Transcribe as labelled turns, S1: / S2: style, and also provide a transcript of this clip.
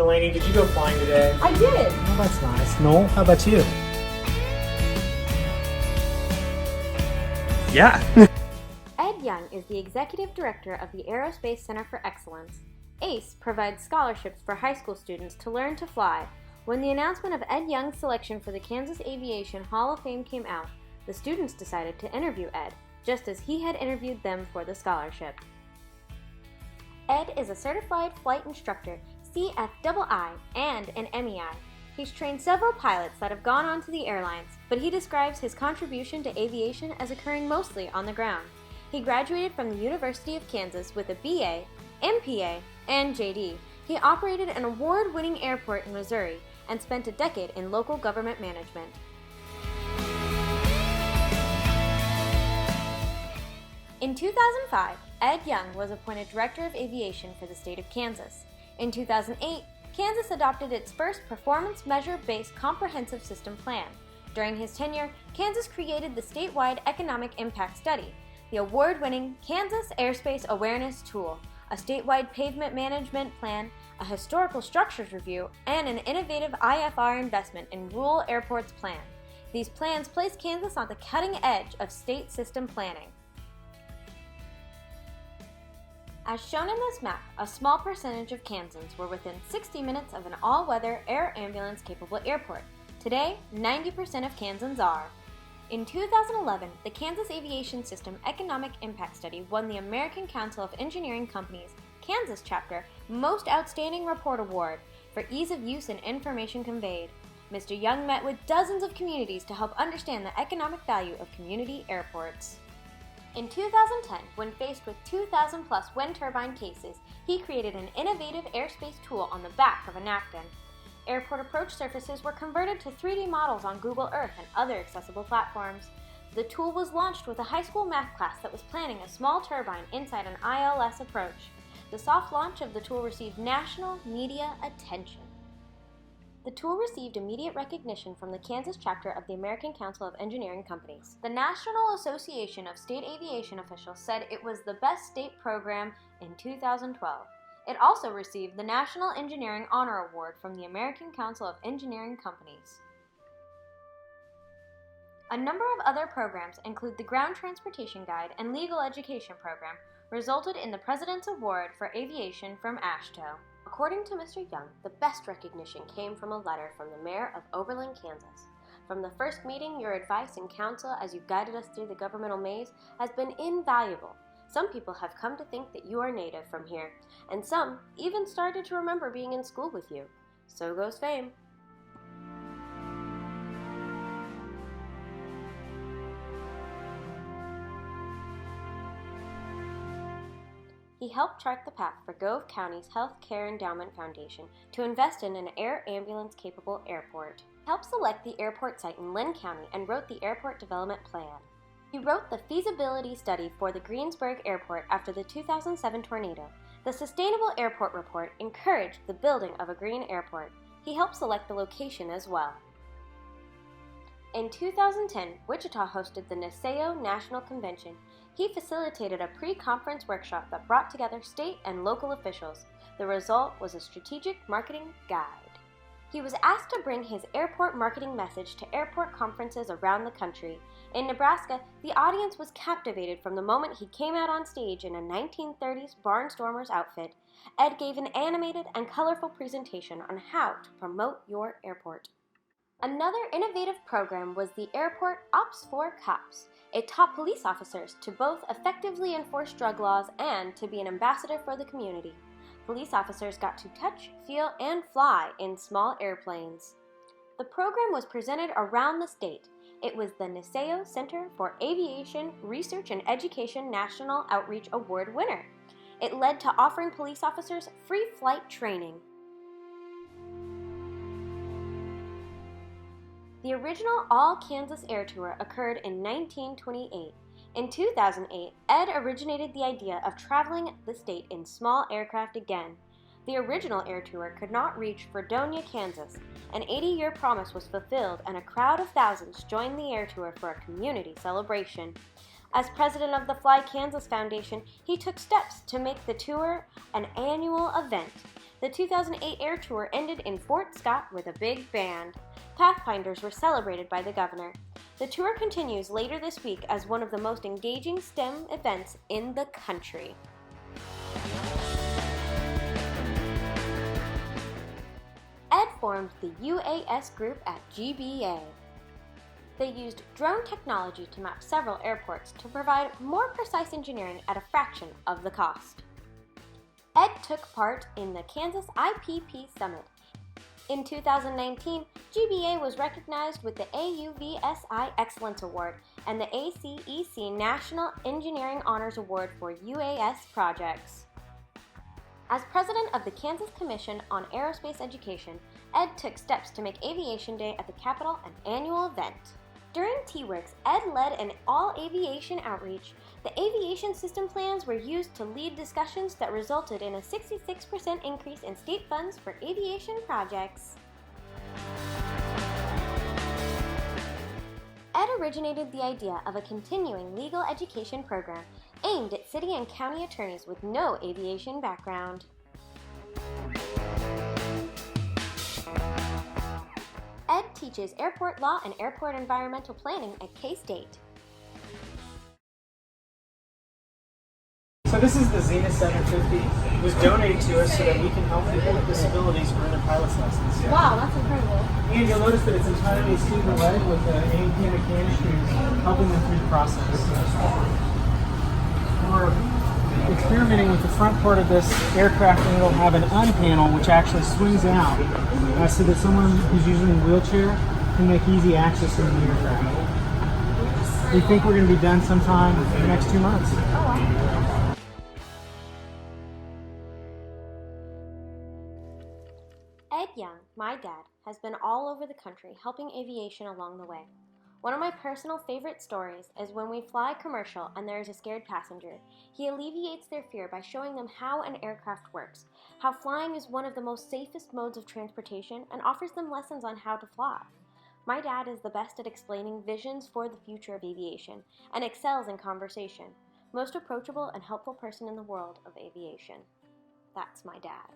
S1: Delaney, did you go flying today?
S2: I did.
S1: Oh, that's nice. Noel, how about you? Yeah.
S3: Ed Young is the Executive Director of the Aerospace Center for Excellence. ACE provides scholarships for high school students to learn to fly. When the announcement of Ed Young's selection for the Kansas Aviation Hall of Fame came out, the students decided to interview Ed, just as he had interviewed them for the scholarship. Ed is a certified flight instructor, CFII, and an MEI. He's trained several pilots that have gone on to the airlines, but he describes his contribution to aviation as occurring mostly on the ground. He graduated from the University of Kansas with a BA, MPA, and JD. He operated an award-winning airport in Missouri and spent a decade in local government management. In 2005, Ed Young was appointed Director of Aviation for the state of Kansas. In 2008, Kansas adopted its first performance measure-based comprehensive system plan. During his tenure, Kansas created the statewide Economic Impact Study, the award-winning Kansas Airspace Awareness Tool, a statewide pavement management plan, a historical structures review, and an innovative IFR investment in rural airports plan. These plans place Kansas on the cutting edge of state system planning. As shown in this map, a small percentage of Kansans were within 60 minutes of an all-weather air ambulance-capable airport. Today, 90% of Kansans are. In 2011, the Kansas Aviation System Economic Impact Study won the American Council of Engineering Companies Kansas Chapter Most Outstanding Report Award for ease of use and information conveyed. Mr. Young met with dozens of communities to help understand the economic value of community airports. In 2010, when faced with 2,000-plus wind turbine cases, he created an innovative airspace tool on the back of a napkin. Airport approach surfaces were converted to 3D models on Google Earth and other accessible platforms. The tool was launched with a high school math class that was planning a small turbine inside an ILS approach. The soft launch of the tool received national media attention. The tool received immediate recognition from the Kansas chapter of the American Council of Engineering Companies. The National Association of State Aviation Officials said it was the best state program in 2012. It also received the National Engineering Honor Award from the American Council of Engineering Companies. A number of other programs include the Ground Transportation Guide and Legal Education Program, resulted in the President's Award for Aviation from AASHTO. According to Mr. Young, the best recognition came from a letter from the Mayor of Overland, Kansas. From the first meeting, your advice and counsel as you guided us through the governmental maze has been invaluable. Some people have come to think that you are native from here, and some even started to remember being in school with you. So goes fame. He helped chart the path for Gove County's Health Care Endowment Foundation to invest in an air ambulance-capable airport. He helped select the airport site in Lynn County and wrote the airport development plan. He wrote the feasibility study for the Greensburg Airport after the 2007 tornado. The Sustainable Airport Report encouraged the building of a green airport. He helped select the location as well. In 2010, Wichita hosted the NASAO National Convention. He facilitated a pre-conference workshop that brought together state and local officials. The result was a strategic marketing guide. He was asked to bring his airport marketing message to airport conferences around the country. In Nebraska, the audience was captivated from the moment he came out on stage in a 1930s barnstormer's outfit. Ed gave an animated and colorful presentation on how to promote your airport. Another innovative program was the Airport Ops for Cops. It taught police officers to both effectively enforce drug laws and to be an ambassador for the community. Police officers got to touch, feel, and fly in small airplanes. The program was presented around the state. It was the NASAO Center for Aviation Research and Education National Outreach Award winner. It led to offering police officers free flight training. The original All-Kansas Air Tour occurred in 1928. In 2008, Ed originated the idea of traveling the state in small aircraft again. The original air tour could not reach Fredonia, Kansas. An 80-year promise was fulfilled, and a crowd of thousands joined the air tour for a community celebration. As president of the Fly Kansas Foundation, he took steps to make the tour an annual event. The 2008 air tour ended in Fort Scott with a big band. Pathfinders were celebrated by the governor. The tour continues later this week as one of the most engaging STEM events in the country. Ed formed the UAS group at GBA. They used drone technology to map several airports to provide more precise engineering at a fraction of the cost. Ed took part in the Kansas IPP Summit. In 2019, GBA was recognized with the AUVSI Excellence Award and the ACEC National Engineering Honors Award for UAS projects. As president of the Kansas Commission on Aerospace Education, Ed took steps to make Aviation Day at the Capitol an annual event. During T-Works, Ed led an all-aviation outreach. The aviation system plans were used to lead discussions that resulted in a 66% increase in state funds for aviation projects. Ed originated the idea of a continuing legal education program aimed at city and county attorneys with no aviation background. Ed teaches airport law and airport environmental planning at K-State.
S1: So this is the Zenith 750. It was donated to us so that we can help people with disabilities earn their pilot's license.
S2: Wow, that's incredible.
S1: And you'll notice that it's entirely student-led with the A&P mechanics helping them through the process. We're experimenting with the front part of this aircraft, and it'll have an unpanel which actually swings out so that someone who's usually in a wheelchair can make easy access to the aircraft. We think we're going to be done sometime in the next 2 months.
S2: Oh, wow.
S3: Ed Young, my dad, has been all over the country helping aviation along the way. One of my personal favorite stories is when we fly commercial and there is a scared passenger. He alleviates their fear by showing them how an aircraft works, how flying is one of the most safest modes of transportation, and offers them lessons on how to fly. My dad is the best at explaining visions for the future of aviation and excels in conversation. Most approachable and helpful person in the world of aviation. That's my dad.